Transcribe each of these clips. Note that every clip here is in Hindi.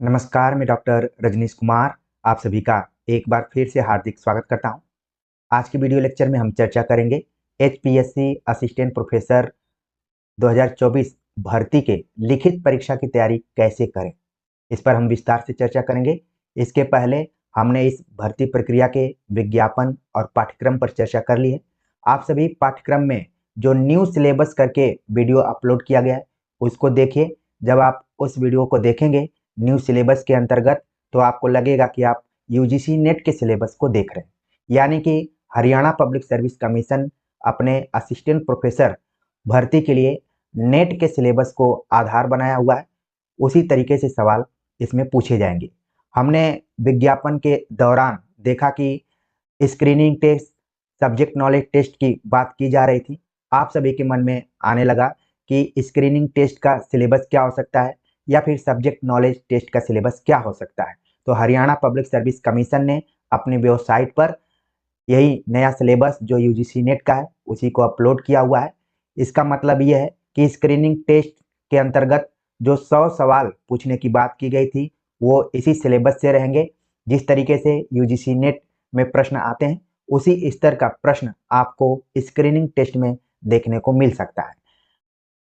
नमस्कार, मैं डॉक्टर रजनीश कुमार आप सभी का एक बार फिर से हार्दिक स्वागत करता हूं। आज की वीडियो लेक्चर में हम चर्चा करेंगे एचपीएससी असिस्टेंट प्रोफेसर 2024 भर्ती के लिखित परीक्षा की तैयारी कैसे करें, इस पर हम विस्तार से चर्चा करेंगे। इसके पहले हमने इस भर्ती प्रक्रिया के विज्ञापन और पाठ्यक्रम पर चर्चा कर ली है। आप सभी पाठ्यक्रम में जो न्यू सिलेबस करके वीडियो अपलोड किया गया है उसको देखिए। जब आप उस वीडियो को देखेंगे न्यू सिलेबस के अंतर्गत, तो आपको लगेगा कि आप यूजीसी नेट के सिलेबस को देख रहे हैं। यानी कि हरियाणा पब्लिक सर्विस कमीशन अपने असिस्टेंट प्रोफेसर भर्ती के लिए नेट के सिलेबस को आधार बनाया हुआ है। उसी तरीके से सवाल इसमें पूछे जाएंगे। हमने विज्ञापन के दौरान देखा कि screening test, subject knowledge test की बात की जा रही थी। आप सभी के मन में आने लगा कि स्क्रीनिंग टेस्ट का सिलेबस क्या हो सकता है या फिर सब्जेक्ट नॉलेज टेस्ट का सिलेबस क्या हो सकता है। तो हरियाणा पब्लिक सर्विस कमीशन ने अपनी वेबसाइट पर यही नया सिलेबस जो यूजीसी नेट का है उसी को अपलोड किया हुआ है। इसका मतलब ये है कि स्क्रीनिंग टेस्ट के अंतर्गत जो 100 सवाल पूछने की बात की गई थी वो इसी सिलेबस से रहेंगे। जिस तरीके से यूजीसी नेट में प्रश्न आते हैं उसी स्तर का प्रश्न आपको स्क्रीनिंग टेस्ट में देखने को मिल सकता है।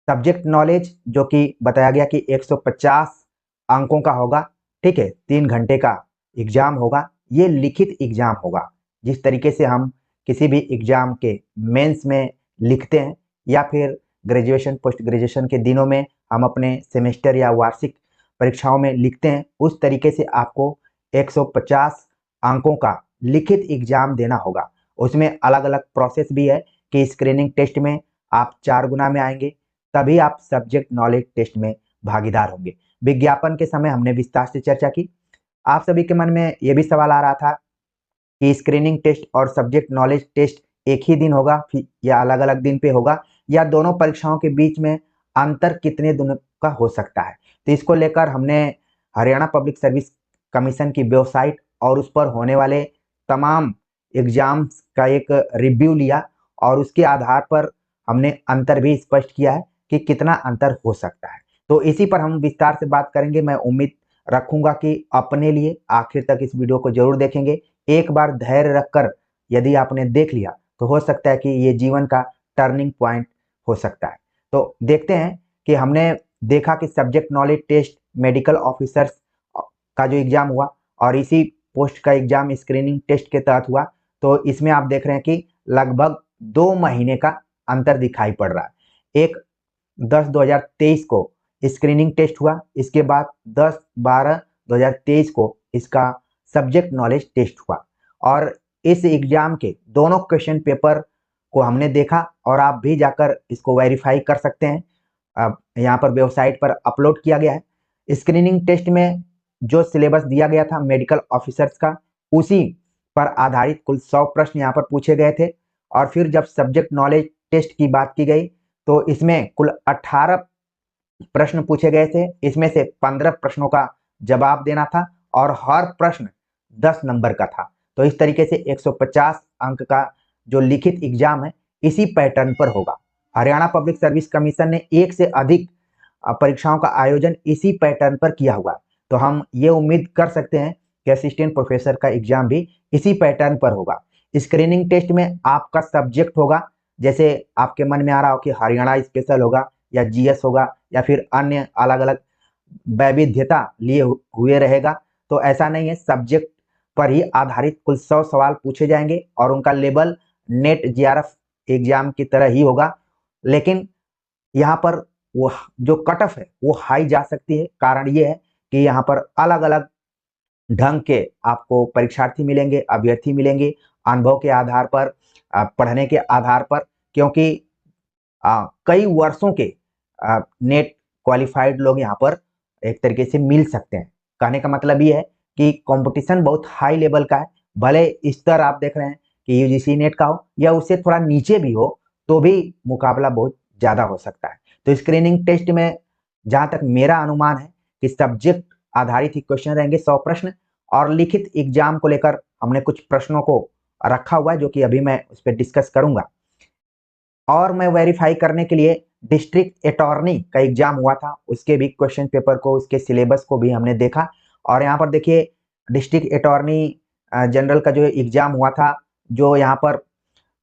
सब्जेक्ट नॉलेज जो कि बताया गया कि 150 अंकों का होगा, ठीक है, 3 घंटे का एग्जाम होगा। ये लिखित एग्जाम होगा। जिस तरीके से हम किसी भी एग्जाम के मेंस में लिखते हैं या फिर ग्रेजुएशन पोस्ट ग्रेजुएशन के दिनों में हम अपने सेमेस्टर या वार्षिक परीक्षाओं में लिखते हैं, उस तरीके से आपको 150 अंकों का लिखित एग्जाम देना होगा। उसमें अलग अलग प्रोसेस भी है कि स्क्रीनिंग टेस्ट में आप 4 गुना में आएंगे, तभी आप सब्जेक्ट नॉलेज टेस्ट में भागीदार होंगे। विज्ञापन के समय हमने विस्तार से चर्चा की। आप सभी के मन में यह भी सवाल आ रहा था कि स्क्रीनिंग टेस्ट और सब्जेक्ट नॉलेज टेस्ट एक ही दिन होगा या अलग अलग दिन पे होगा, या दोनों परीक्षाओं के बीच में अंतर कितने दिनों का हो सकता है। तो इसको लेकर हमने हरियाणा पब्लिक सर्विस कमीशन की वेबसाइट और उस पर होने वाले तमाम एग्जाम्स का एक रिव्यू लिया और उसके आधार पर हमने अंतर भी स्पष्ट किया है कि कितना अंतर हो सकता है। तो इसी पर हम विस्तार से बात करेंगे। मैं उम्मीद रखूंगा कि अपने लिए आखिर तक इस वीडियो को जरूर देखेंगे। एक बार धैर्य रखकर यदि आपने देख लिया तो हो सकता है कि ये जीवन का टर्निंग पॉइंट हो सकता है। तो देखते हैं कि हमने देखा कि subject knowledge test medical officers का जो एग्जाम हुआ और इसी पोस्ट का एग्जाम स्क्रीनिंग टेस्ट के तहत हुआ, तो इसमें आप देख रहे हैं कि लगभग 2 महीने का अंतर दिखाई पड़ रहा है। एक 10/2023 को स्क्रीनिंग टेस्ट हुआ, इसके बाद 10/12/2023 को इसका सब्जेक्ट नॉलेज टेस्ट हुआ और इस एग्जाम के दोनों क्वेश्चन पेपर को हमने देखा और आप भी जाकर इसको वेरीफाई कर सकते हैं। अब यहाँ पर वेबसाइट पर अपलोड किया गया है। स्क्रीनिंग टेस्ट में जो सिलेबस दिया गया था मेडिकल ऑफिसर्स का, उसी पर आधारित कुल 100 प्रश्न यहाँ पर पूछे गए थे। और फिर जब सब्जेक्ट नॉलेज टेस्ट की बात की गई तो इसमें कुल 18 प्रश्न पूछे गए थे। इसमें से 15 प्रश्नों का जवाब देना था और हर प्रश्न 10 नंबर का था। तो इस तरीके से 150 अंक का जो लिखित एग्जाम है इसी पैटर्न पर होगा। हरियाणा पब्लिक सर्विस कमीशन ने एक से अधिक परीक्षाओं का आयोजन इसी पैटर्न पर किया हुआ। तो हम ये उम्मीद कर सकते हैं कि असिस्टेंट प्रोफेसर का एग्जाम भी इसी पैटर्न पर होगा। स्क्रीनिंग टेस्ट में आपका सब्जेक्ट होगा, जैसे आपके मन में आ रहा हो कि हरियाणा स्पेशल होगा या जीएस होगा या फिर अन्य अलग अलग वैविध्यता लिए हुए रहेगा, तो ऐसा नहीं है। सब्जेक्ट पर ही आधारित कुल 100 सवाल पूछे जाएंगे और उनका लेवल नेट जीआरएफ एग्जाम की तरह ही होगा। लेकिन यहाँ पर वो जो कट ऑफ है वो हाई जा सकती है। कारण ये है कि यहाँ पर अलग अलग ढंग के आपको परीक्षार्थी मिलेंगे, अभ्यर्थी मिलेंगे, अनुभव के आधार पर, पढ़ने के आधार पर, क्योंकि कई वर्षों के नेट क्वालिफाइड लोग यहाँ पर एक तरीके से मिल सकते हैं। कहने का मतलब ये है कि कंपटीशन बहुत हाई लेवल का है। भले स्तर आप देख रहे हैं कि यूजीसी नेट का हो या उससे थोड़ा नीचे भी हो, तो भी मुकाबला बहुत ज्यादा हो सकता है। तो स्क्रीनिंग टेस्ट में जहां तक मेरा अनुमान है कि सब्जेक्ट आधारित ही क्वेश्चन रहेंगे, 100 प्रश्न, और लिखित एग्जाम को लेकर हमने कुछ प्रश्नों को रखा हुआ है जो कि अभी मैं उस पर डिस्कस करूंगा। और मैं वेरीफाई करने के लिए डिस्ट्रिक्ट अटॉर्नी का एग्जाम हुआ था, उसके भी क्वेश्चन पेपर को, उसके सिलेबस को भी हमने देखा। और यहाँ पर देखिए डिस्ट्रिक्ट अटॉर्नी जनरल का जो एग्जाम हुआ था, जो यहाँ पर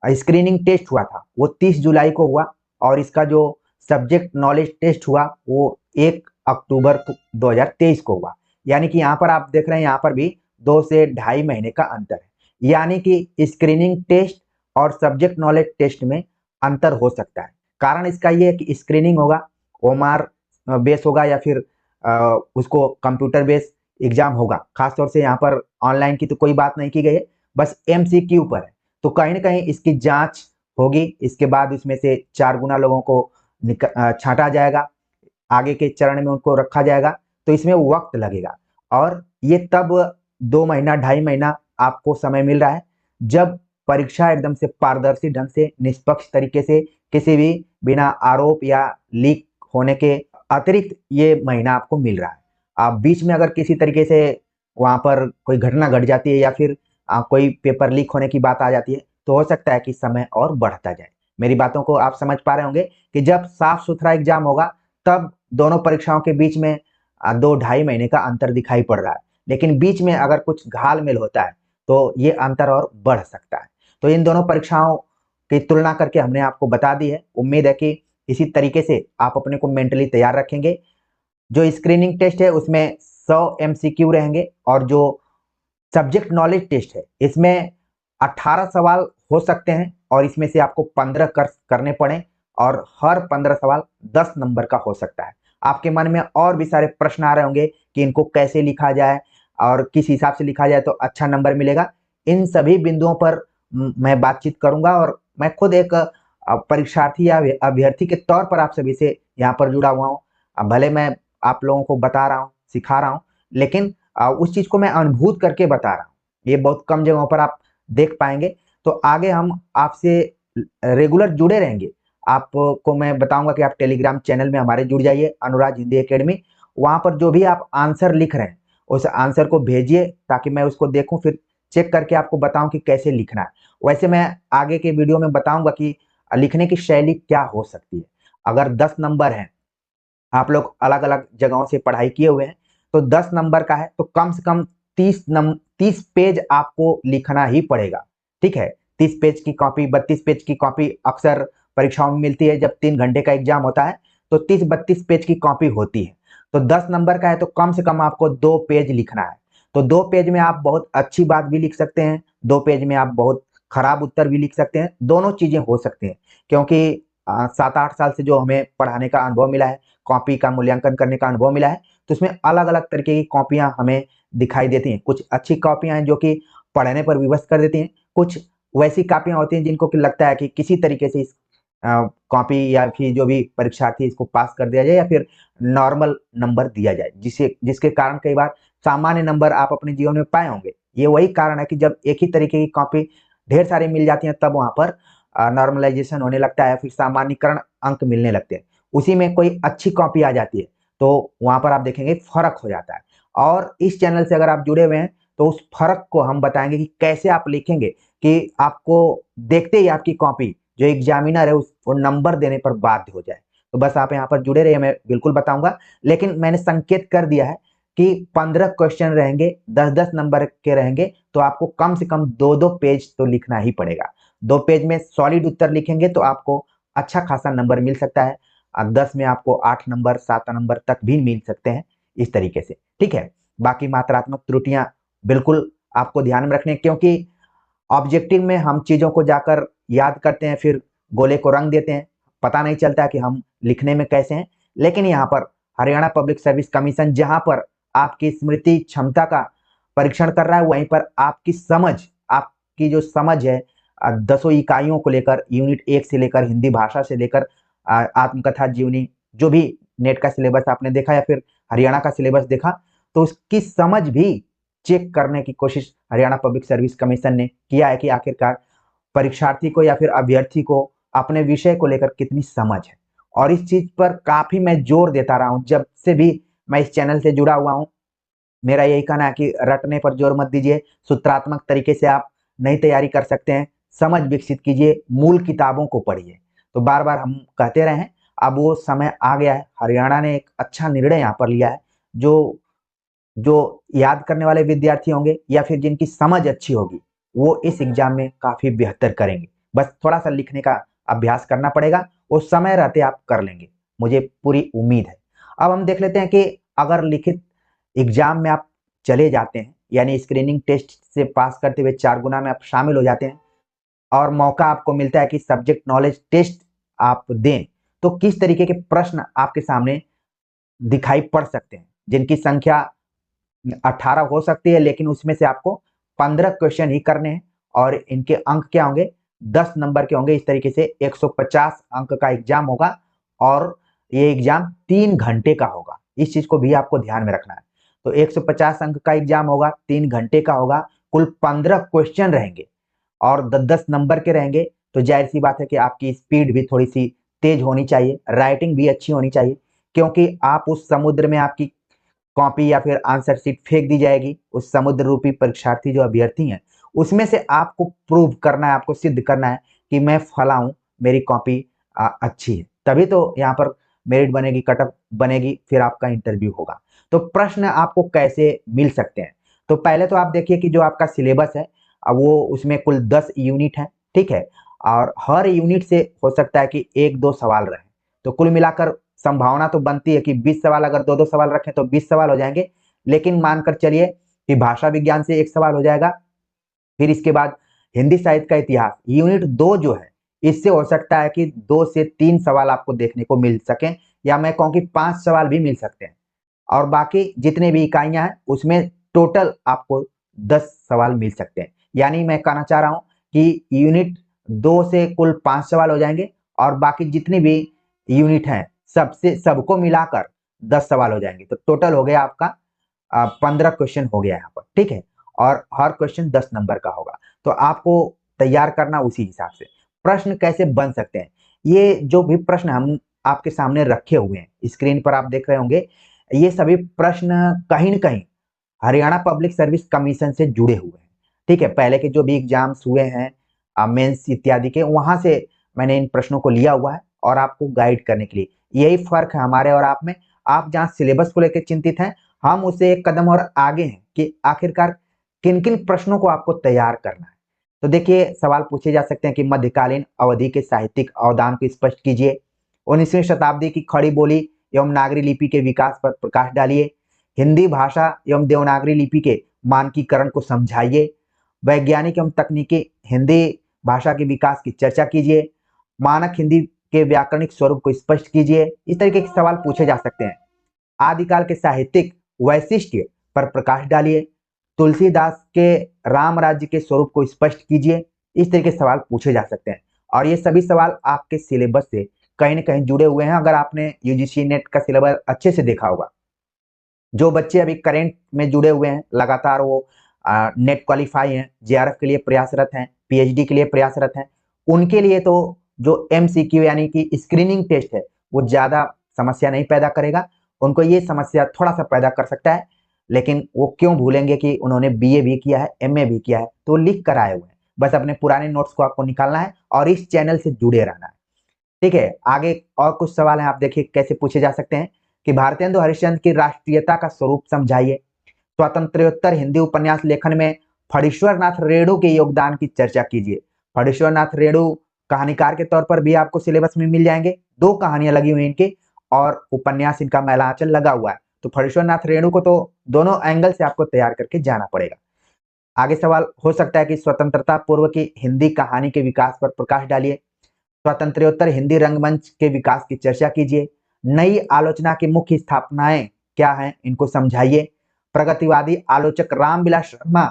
स्क्रीनिंग टेस्ट हुआ था, वो 30 जुलाई को हुआ, और इसका जो सब्जेक्ट नॉलेज टेस्ट हुआ वो 1 अक्टूबर 2023 को हुआ। यानी कि यहाँ पर आप देख रहे हैं, यहाँ पर भी 2 से ढाई महीने का अंतर है। यानी कि स्क्रीनिंग टेस्ट और सब्जेक्ट नॉलेज टेस्ट में अंतर हो सकता है। कारण इसका ये है कि स्क्रीनिंग होगा, ओमार बेस होगा, या फिर उसको कंप्यूटर बेस एग्जाम होगा। खासतौर से यहाँ पर ऑनलाइन की तो कोई बात नहीं की गई है, बस MCQ पर है। तो कहीं ना कहीं इसकी जांच होगी, इसके बाद उसमें से 4 गुना लोगों को छांटा जाएगा, आगे के चरण में उनको रखा जाएगा, तो इसमें वक्त लगेगा। और ये तब 2 महीना 2.5 महीना आपको समय मिल रहा है, जब परीक्षा एकदम से पारदर्शी ढंग से, निष्पक्ष तरीके से, किसी भी बिना आरोप या लीक होने के अतिरिक्त ये महीना आपको मिल रहा है। आप बीच में अगर किसी तरीके से वहां पर कोई घटना घट जाती है, या फिर कोई पेपर लीक होने की बात आ जाती है, तो हो सकता है कि समय और बढ़ता जाए। मेरी बातों को आप समझ पा रहे होंगे कि जब साफ सुथरा एग्जाम होगा, तब दोनों परीक्षाओं के बीच में 2-2.5 महीने का अंतर दिखाई पड़ रहा है। लेकिन बीच में अगर कुछ घालमेल होता है, तो ये अंतर और बढ़ सकता है। तो इन दोनों परीक्षाओं की तुलना करके हमने आपको बता दी है। उम्मीद है कि इसी तरीके से आप अपने को मेंटली तैयार रखेंगे। जो स्क्रीनिंग टेस्ट है उसमें 100 MCQ रहेंगे, और जो सब्जेक्ट नॉलेज टेस्ट है इसमें 18 सवाल हो सकते हैं, और इसमें से आपको 15 करने पड़े, और हर 15 सवाल 10 नंबर का हो सकता है। आपके मन में और भी सारे प्रश्न आ रहे होंगे कि इनको कैसे लिखा जाए और किस हिसाब से लिखा जाए तो अच्छा नंबर मिलेगा। इन सभी बिंदुओं पर मैं बातचीत करूंगा, और मैं खुद एक परीक्षार्थी या अभ्यर्थी के तौर पर आप सभी से यहाँ पर जुड़ा हुआ हूँ। भले मैं आप लोगों को बता रहा हूँ, सिखा रहा हूँ, लेकिन उस चीज को मैं अनुभूत करके बता रहा हूँ। ये बहुत कम जगहों पर आप देख पाएंगे। तो आगे हम आपसे रेगुलर जुड़े रहेंगे। आपको मैं बताऊंगा कि आप टेलीग्राम चैनल में हमारे जुड़ जाइए, अनुराज हिंदी एकेडमी। वहां पर जो भी आप आंसर लिख रहे हैं, उस आंसर को भेजिए, ताकि मैं उसको देखूं, फिर चेक करके आपको बताऊं कि कैसे लिखना है। वैसे मैं आगे के वीडियो में बताऊंगा कि लिखने की शैली क्या हो सकती है। अगर 10 नंबर है, आप लोग अलग अलग जगहों से पढ़ाई किए हुए हैं, तो 10 नंबर का है तो कम से कम 30 पेज आपको लिखना ही पड़ेगा। ठीक है, 30 पेज की कॉपी, 32 पेज की कॉपी अक्सर परीक्षाओं में मिलती है। जब 3 घंटे का एग्जाम होता है तो 30-32 पेज की कॉपी होती है। तो 10 नंबर का है तो कम से कम आपको 2 पेज लिखना है। तो 2 पेज में आप बहुत अच्छी बात भी लिख सकते हैं, 2 पेज में आप बहुत खराब उत्तर भी लिख सकते हैं। दोनों चीजें हो सकती हैं, क्योंकि 7-8 साल से जो हमें पढ़ाने का अनुभव मिला है, कॉपी का मूल्यांकन करने का अनुभव मिला है, तो उसमें अलग अलग तरीके की कॉपियां हमें दिखाई देती हैं। कुछ अच्छी कॉपियां हैं जो कि पढ़ने पर विवश कर देती हैं, कुछ वैसी कॉपियां होती हैं जिनको कि लगता है कि किसी तरीके से इस कॉपी या फिर जो भी परीक्षार्थी इसको पास कर दिया जाए, या फिर नॉर्मल नंबर दिया जाए, जिसके कारण कई बार सामान्य नंबर आप अपने जीवन में पाए होंगे। ये वही कारण है कि जब एक ही तरीके की कॉपी ढेर सारी मिल जाती है, तब वहां पर नॉर्मलाइजेशन होने लगता है, फिर सामान्यकरण अंक मिलने लगते हैं। उसी में कोई अच्छी कॉपी आ जाती है, तो वहां पर आप देखेंगे फर्क हो जाता है। और इस चैनल से अगर आप जुड़े हुए हैं, तो उस फर्क को हम बताएंगे कि कैसे आप लिखेंगे कि आपको देखते ही आपकी कॉपी, जो एग्जामिनर है, वो नंबर देने पर बाध्य हो जाए। तो बस आप यहाँ पर जुड़े रहिए, मैं बिल्कुल बताऊंगा। लेकिन मैंने संकेत कर दिया है कि 15 क्वेश्चन रहेंगे, 10-10 नंबर के रहेंगे, तो आपको कम से कम 2-2 पेज तो लिखना ही पड़ेगा। 2 पेज में सॉलिड उत्तर लिखेंगे तो आपको अच्छा खासा नंबर मिल सकता है। 10 में आपको 8 नंबर 7 नंबर तक भी मिल सकते हैं, इस तरीके से। ठीक है, बाकी मात्रात्मक त्रुटियां बिल्कुल आपको ध्यान में रखनी है, क्योंकि ऑब्जेक्टिव में हम चीजों को जाकर याद करते हैं, फिर गोले को रंग देते हैं, पता नहीं चलता कि हम लिखने में कैसे हैं। लेकिन यहाँ पर हरियाणा पब्लिक सर्विस कमीशन जहां पर आपकी स्मृति क्षमता का परीक्षण कर रहा है, वहीं पर आपकी समझ, आपकी जो समझ है 10 इकाइयों को लेकर, यूनिट 1 से लेकर, हिंदी भाषा से लेकर आत्मकथा जीवनी, जो भी नेट का सिलेबस आपने देखा या फिर हरियाणा का सिलेबस देखा, तो उसकी समझ भी चेक करने की कोशिश हरियाणा पब्लिक सर्विस कमीशन ने किया है कि आखिरकार परीक्षार्थी को या फिर अभ्यर्थी को अपने विषय को लेकर कितनी समझ है। और इस चीज पर काफी मैं जोर देता रहा हूं, जब से भी मैं इस चैनल से जुड़ा हुआ हूं। मेरा यही कहना है कि रटने पर जोर मत दीजिए, सूत्रात्मक तरीके से आप नई तैयारी कर सकते हैं। समझ विकसित कीजिए, मूल किताबों को पढ़िए। तो बार बार हम कहते रहे हैं, अब वो समय आ गया है, हरियाणा ने एक अच्छा निर्णय यहाँ पर लिया है। जो जो याद करने वाले विद्यार्थी होंगे या फिर जिनकी समझ अच्छी होगी, वो इस एग्जाम में काफी बेहतर करेंगे। बस थोड़ा सा लिखने का अभ्यास करना पड़ेगा, वो समय रहते आप कर लेंगे, मुझे पूरी उम्मीद है। अब हम देख लेते हैं कि अगर लिखित एग्जाम में आप चले जाते हैं, यानी स्क्रीनिंग टेस्ट से पास करते हुए 4 गुना में आप शामिल हो जाते हैं और मौका आपको मिलता है कि सब्जेक्ट नॉलेज टेस्ट आप दें, तो किस तरीके के प्रश्न आपके सामने दिखाई पड़ सकते हैं, जिनकी संख्या 18 हो सकती है, लेकिन उसमें से आपको 15 क्वेश्चन ही करने हैं और इनके अंक क्या होंगे, 10 नंबर के होंगे। इस तरीके से 150 अंक का एग्जाम होगा और ये एग्जाम 3 घंटे का होगा। इस चीज को भी आपको ध्यान में रखना है। तो 150 अंक का एग्जाम होगा, 3 घंटे का होगा, कुल 15 क्वेश्चन रहेंगे और 10-10 नंबर के रहेंगे। तो जाहिर सी बात है कि आपकी स्पीड भी थोड़ी सी तेज होनी चाहिए, राइटिंग भी अच्छी होनी चाहिए, क्योंकि आप उस समुद्र में आपकी कॉपी या फिर आंसर शीट फेंक दी जाएगी। उस समुद्र रूपी परीक्षार्थी जो अभ्यर्थी हैं, उसमें से आपको प्रूव करना है, आपको सिद्ध करना है कि मैं फला हूं, मेरी कॉपी अच्छी है, तभी तो यहाँ पर मेरिट बनेगी, कटअप बनेगी, फिर आपका इंटरव्यू होगा। तो प्रश्न आपको कैसे मिल सकते हैं, तो पहले तो आप देखिए कि जो आपका सिलेबस है वो उसमें कुल 10 यूनिट है, ठीक है, और हर यूनिट से हो सकता है कि 1-2 सवाल रहे। तो कुल मिलाकर संभावना तो बनती है कि 20 सवाल, अगर 2-2 सवाल रखें तो 20 सवाल हो जाएंगे। लेकिन मानकर चलिए कि भाषा विज्ञान से 1 सवाल हो जाएगा, फिर इसके बाद हिंदी साहित्य का इतिहास यूनिट 2 जो है, इससे हो सकता है कि 2 से 3 सवाल आपको देखने को मिल सकें, या मैं कहूं कि 5 सवाल भी मिल सकते हैं। और बाकी जितने भी इकाइयां हैं उसमें टोटल आपको 10 सवाल मिल सकते हैं। यानी मैं कहना चाह रहा हूं कि यूनिट 2 से कुल 5 सवाल हो जाएंगे और बाकी जितने भी यूनिट हैं सबसे सबको मिलाकर 10 सवाल हो जाएंगे। तो टोटल हो गया आपका 15 क्वेश्चन हो गया यहाँ पर, ठीक है, और हर क्वेश्चन 10 नंबर का होगा। तो आपको तैयार करना उसी हिसाब से। प्रश्न कैसे बन सकते हैं, ये जो भी प्रश्न हम आपके सामने रखे हुए हैं, स्क्रीन पर आप देख रहे होंगे, ये सभी प्रश्न कहीं न कहीं हरियाणा पब्लिक सर्विस कमीशन से जुड़े हुए हैं, ठीक है। पहले के जो भी एग्जाम्स हुए हैं मेंस इत्यादि के, वहां से मैंने इन प्रश्नों को लिया हुआ है और आपको गाइड करने के लिए। यही फर्क है हमारे और आप में। आप जहाँ सिलेबस को लेकर चिंतित हैं, हम उससे एक कदम और आगे हैं कि आखिरकार किन किन प्रश्नों को आपको तैयार करना है। तो देखिए, सवाल पूछे जा सकते हैं कि मध्यकालीन अवधि के साहित्यिक अवदान को स्पष्ट कीजिए, 19वीं शताब्दी की खड़ी बोली एवं नागरी लिपि के विकास पर प्रकाश डालिए, हिंदी भाषा एवं देवनागरी लिपि के मानकीकरण को समझाइए, वैज्ञानिक एवं तकनीकी हिंदी भाषा के विकास की चर्चा कीजिए, मानक हिंदी के व्याकरणिक स्वरूप को स्पष्ट कीजिए। इस तरीके के सवाल पूछे जा सकते हैं। आदिकाल के साहित्यिक वैशिष्ट्य पर प्रकाश डालिए, तुलसीदास के राम राज्य के स्वरूप को स्पष्ट कीजिए। इस तरीके के सवाल पूछे जा सकते हैं और ये सभी सवाल आपके सिलेबस से कहीं ना कहीं जुड़े हुए हैं। अगर आपने यूजीसी नेट का सिलेबस अच्छे से देखा होगा, जो बच्चे अभी करेंट में जुड़े हुए हैं, लगातार वो नेट क्वालिफाई हैं, जेआरएफ के लिए प्रयासरत हैं, पीएचडी के लिए प्रयासरत हैं, उनके लिए तो जो एमसीक्यू यानी कि स्क्रीनिंग टेस्ट है, वो ज्यादा समस्या नहीं पैदा करेगा। उनको ये समस्या थोड़ा सा पैदा कर सकता है, लेकिन वो क्यों भूलेंगे कि उन्होंने बीए भी किया है, एमए भी किया है, तो लिख कर आए हुए हैं। बस अपने पुराने नोट्स को आपको निकालना है और इस चैनल से जुड़े रहना है, ठीक है। आगे और कुछ सवाल हैं, आप देखिए कैसे पूछे जा सकते हैं कि भारतेंदु हरिश्चंद्र की राष्ट्रीयता का स्वरूप समझाइए, स्वातंत्र्योत्तर हिंदी उपन्यास लेखन में फणीश्वर नाथ रेणु के योगदान की चर्चा कीजिए। फणीश्वर नाथ रेणु कहानीकार के तौर पर भी आपको सिलेबस में मिल जाएंगे, 2 कहानियां लगी हुई इनकी और उपन्यास इनका मैलांचल लगा हुआ है। तो फणीश्वर नाथ रेणु को तो दोनों एंगल से आपको तैयार करके जाना पड़ेगा। आगे सवाल हो सकता है कि स्वतंत्रता पूर्व की हिंदी कहानी के विकास पर प्रकाश डालिए, स्वातंत्र्योत्तर हिंदी रंगमंच के विकास की चर्चा कीजिए, नई आलोचना की मुख्य स्थापनाएं क्या हैं, इनको समझाइए, प्रगतिवादी आलोचक रामविलास शर्मा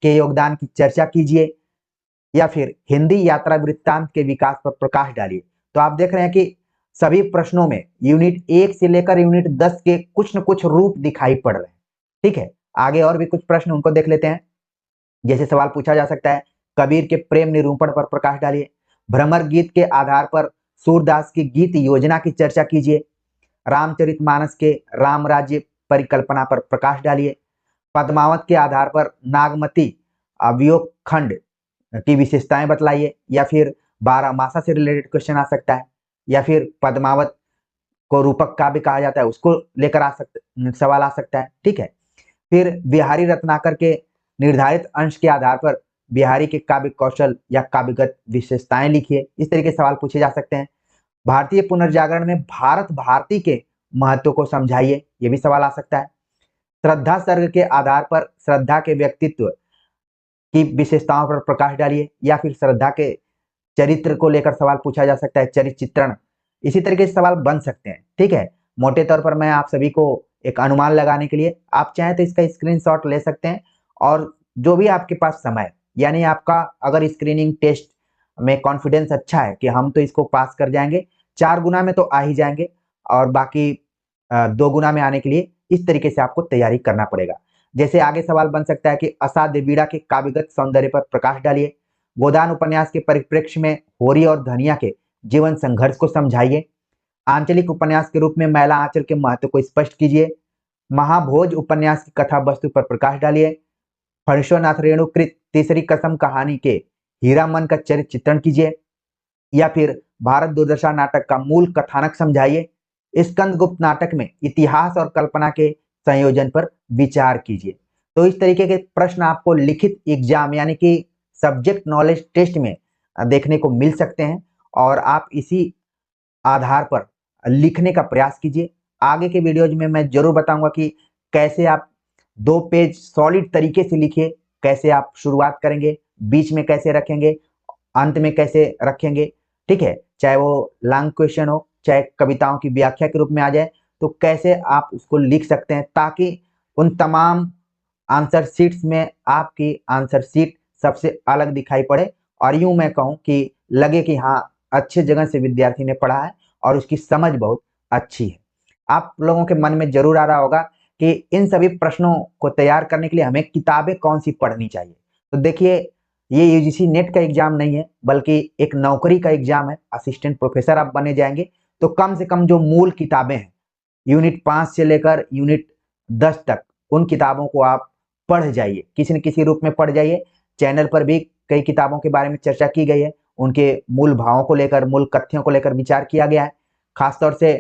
के योगदान की चर्चा कीजिए, या फिर हिंदी यात्रा वृत्तांत के विकास पर प्रकाश डालिए। तो आप देख रहे हैं कि सभी प्रश्नों में यूनिट 1 से लेकर यूनिट 10 के कुछ न कुछ रूप दिखाई पड़ रहे हैं, ठीक है। आगे और भी कुछ प्रश्न उनको देख लेते हैं। जैसे सवाल पूछा जा सकता है, कबीर के प्रेम निरूपण पर प्रकाश डालिए, भ्रमर गीत के आधार पर सूरदास की गीत योजना की चर्चा कीजिए, रामचरितमानस के राम राज्य परिकल्पना पर प्रकाश डालिए, पद्मावत के आधार पर नागमती अवयोग खंड की विशेषताएं बतलाइए, या फिर बारहमासा से रिलेटेड क्वेश्चन आ सकता है, या फिर पद्मावत को रूपक काव्य कहा जाता है, उसको लेकर सवाल आ सकता है। ठीक है, फिर बिहारी रत्नाकर के निर्धारित अंश के आधार पर बिहारी के काव्य कौशल या काव्यगत विशेषताएं लिखिए, इस तरीके से सवाल पूछे जा सकते हैं। भारतीय पुनर्जागरण में भारत भारती के महत्व को समझाइए, ये भी सवाल आ सकता है। श्रद्धा सर्ग के आधार पर श्रद्धा के व्यक्तित्व की विशेषताओं पर प्रकाश डालिए, या फिर श्रद्धा के चरित्र को लेकर सवाल पूछा जा सकता है, चरित्र चित्रण, इसी तरीके से सवाल बन सकते हैं। ठीक है, मोटे तौर पर मैं आप सभी को एक अनुमान लगाने के लिए, आप चाहें तो इसका स्क्रीनशॉट ले सकते हैं, और जो भी आपके पास समय, यानी आपका अगर स्क्रीनिंग टेस्ट में कॉन्फिडेंस अच्छा है कि हम तो इसको पास कर जाएंगे, 4 गुना में तो आ ही जाएंगे, और बाकी 2 गुना में आने के लिए इस तरीके से आपको तैयारी करना पड़ेगा। जैसे आगे सवाल बन सकता है कि असाध्य वीणा के काव्यगत सौंदर्य पर प्रकाश डालिए, गोदान उपन्यास के परिप्रेक्ष्य में होरी और धनिया के जीवन संघर्ष को समझाइए, आंचलिक उपन्यास के रूप में मैला आंचल के महत्व को स्पष्ट कीजिए, महाभोज उपन्यास की कथा वस्तु पर प्रकाश डालिए, फणीश्वरनाथ रेणुकृत तीसरी कसम कहानी के हीरामन का चरित्र चित्रण कीजिए, या फिर भारत दुर्दशा नाटक का मूल कथानक समझाइए, स्कंदगुप्त नाटक में इतिहास और कल्पना के संयोजन पर विचार कीजिए। तो इस तरीके के प्रश्न आपको लिखित एग्जाम यानी कि सब्जेक्ट नॉलेज टेस्ट में देखने को मिल सकते हैं, और आप इसी आधार पर लिखने का प्रयास कीजिए। आगे के वीडियोज में मैं जरूर बताऊंगा कि कैसे आप 2 पेज सॉलिड तरीके से लिखिए, कैसे आप शुरुआत करेंगे, बीच में कैसे रखेंगे, अंत में कैसे रखेंगे। ठीक है, चाहे वो लॉन्ग क्वेश्चन हो, चाहे कविताओं की व्याख्या के रूप में आ जाए, तो कैसे आप उसको लिख सकते हैं, ताकि उन तमाम आंसर शीट्स में आपकी आंसर शीट सबसे अलग दिखाई पड़े, और यूं मैं कहूं कि लगे कि हाँ, अच्छे जगह से विद्यार्थी ने पढ़ा है और उसकी समझ बहुत अच्छी है। आप लोगों के मन में जरूर आ रहा होगा कि इन सभी प्रश्नों को तैयार करने के लिए हमें किताबें कौन सी पढ़नी चाहिए। तो देखिए, ये यूजीसी नेट का एग्जाम नहीं है, बल्कि एक नौकरी का एग्जाम है। असिस्टेंट प्रोफेसर आप बने जाएंगे, तो कम से कम जो मूल किताबें हैं, यूनिट 5 से लेकर यूनिट 10 तक, उन किताबों को आप पढ़ जाइए, किसी न किसी रूप में पढ़ जाइए। चैनल पर भी कई किताबों के बारे में चर्चा की गई है, उनके मूल भावों को लेकर, मूल कथ्यों को लेकर विचार किया गया है। खासतौर से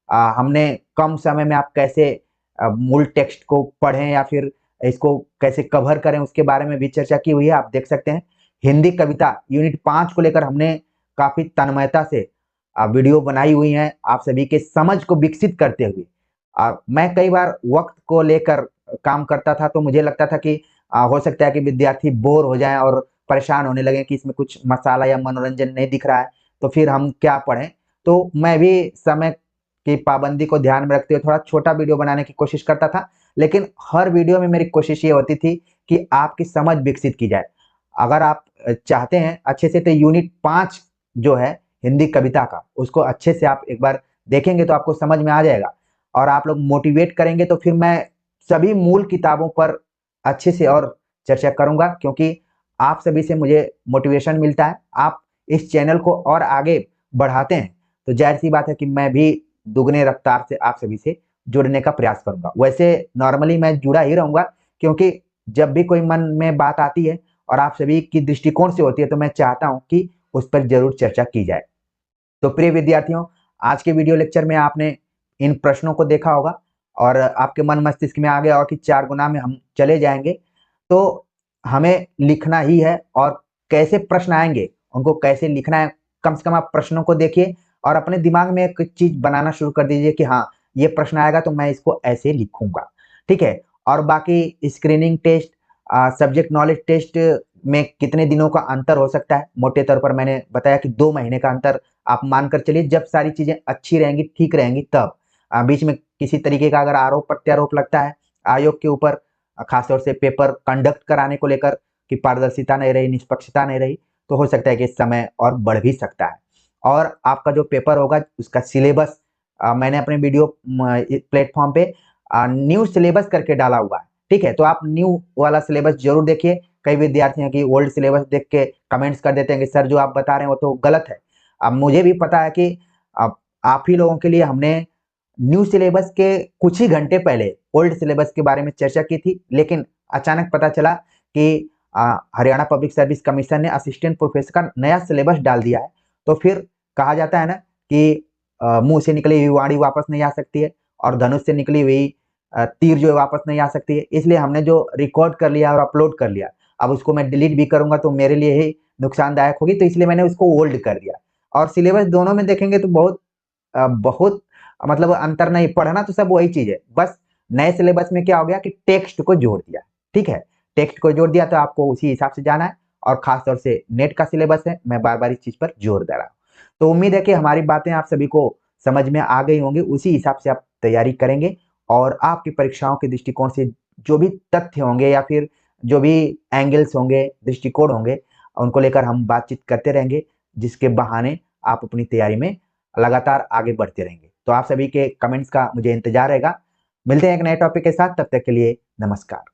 हमने कम समय में आप कैसे मूल टेक्स्ट को पढ़ें या फिर इसको कैसे कवर करें, उसके बारे में भी चर्चा की हुई है, आप देख सकते हैं। हिंदी कविता यूनिट 5 को लेकर हमने काफी तन्मयता से वीडियो बनाई हुई है, आप सभी के समझ को विकसित करते हुए। मैं कई बार वक्त को लेकर काम करता था, तो मुझे लगता था कि हो सकता है कि विद्यार्थी बोर हो जाएं और परेशान होने लगे कि इसमें कुछ मसाला या मनोरंजन नहीं दिख रहा है, तो फिर हम क्या पढ़ें। तो मैं भी समय की पाबंदी को ध्यान में रखते हुए थोड़ा छोटा वीडियो बनाने की कोशिश करता था, लेकिन हर वीडियो में मेरी कोशिश ये होती थी कि आपकी समझ विकसित की जाए। अगर आप चाहते हैं अच्छे से, तो यूनिट 5 जो है हिंदी कविता का, उसको अच्छे से आप एक बार देखेंगे तो आपको समझ में आ जाएगा, और आप लोग मोटिवेट करेंगे तो फिर मैं सभी मूल किताबों पर अच्छे से और चर्चा करूंगा, क्योंकि आप सभी से मुझे मोटिवेशन मिलता है, आप इस चैनल को और आगे बढ़ाते हैं, तो जाहिर सी बात है कि मैं भी दुगने रफ्तार से आप सभी से जुड़ने का प्रयास करूंगा। वैसे नॉर्मली मैं जुड़ा ही रहूंगा, क्योंकि जब भी कोई मन में बात आती है और आप सभी की दृष्टिकोण से होती है, तो मैं चाहता हूं कि उस पर जरूर चर्चा की जाए। तो प्रिय विद्यार्थियों, आज के वीडियो लेक्चर में आपने इन प्रश्नों को देखा होगा, और आपके मन मस्तिष्क में आ गया और कि 4 गुना में हम चले जाएंगे। तो हमें लिखना ही है, और कैसे प्रश्न आएंगे उनको कैसे लिखना है, कम से कम आप प्रश्नों को देखिए और अपने दिमाग में एक चीज बनाना शुरू कर दीजिए कि हाँ, ये प्रश्न आएगा तो मैं इसको ऐसे लिखूंगा। ठीक है, और बाकी screening test, subject knowledge test में कितने दिनों का अंतर हो सकता है, मोटे तौर पर मैंने बताया कि 2 महीने का अंतर आप मानकर चलिए। जब सारी चीजें अच्छी रहेंगी, ठीक रहेंगी, तब बीच में किसी तरीके का अगर आरोप प्रत्यारोप लगता है आयोग के ऊपर, खासतौर से पेपर कंडक्ट कराने को लेकर कि पारदर्शिता नहीं रही, निष्पक्षता नहीं रही, तो हो सकता है कि समय और बढ़ भी सकता है। और आपका जो पेपर होगा उसका सिलेबस मैंने अपने वीडियो प्लेटफॉर्म पे न्यू सिलेबस करके डाला हुआ है। ठीक है, तो आप न्यू वाला सिलेबस जरूर देखिए। कई विद्यार्थी हैं कि ओल्ड सिलेबस देख के कमेंट्स कर देते हैं कि सर जो आप बता रहे हैं वो तो गलत है। अब मुझे भी पता है कि अब आप ही लोगों के लिए हमने न्यू सिलेबस के कुछ ही घंटे पहले ओल्ड सिलेबस के बारे में चर्चा की थी, लेकिन अचानक पता चला कि हरियाणा पब्लिक सर्विस कमीशन ने असिस्टेंट प्रोफेसर का नया सिलेबस डाल दिया है। तो फिर कहा जाता है ना कि मुंह से निकली हुई वाणी वापस नहीं आ सकती है और धनुष से निकली हुई तीर जो है वापस नहीं आ सकती है। इसलिए हमने जो रिकॉर्ड कर लिया और अपलोड कर लिया, अब उसको मैं डिलीट भी करूंगा तो मेरे लिए ही नुकसानदायक होगी, तो इसलिए मैंने उसको होल्ड कर दिया। और सिलेबस दोनों में देखेंगे तो बहुत मतलब अंतर नहीं, पढ़ना तो सब वही चीज है, बस नए सिलेबस में क्या हो गया कि टेक्स्ट को जोड़ दिया। ठीक है, टेक्स्ट को जोड़ दिया तो आपको उसी हिसाब से जाना है, और खासतौर से नेट का सिलेबस है, मैं बार बार इस चीज पर जोर दे रहा हूँ। तो उम्मीद है कि हमारी बातें आप सभी को समझ में आ गई होंगी, उसी हिसाब से आप तैयारी करेंगे और आपकी परीक्षाओं के दृष्टिकोण से जो भी तथ्य होंगे या फिर जो भी एंगल्स होंगे, दृष्टिकोण होंगे, उनको लेकर हम बातचीत करते रहेंगे, जिसके बहाने आप अपनी तैयारी में लगातार आगे बढ़ते रहेंगे। तो आप सभी के कमेंट्स का मुझे इंतजार रहेगा। मिलते हैं एक नए टॉपिक के साथ, तब तक के लिए नमस्कार।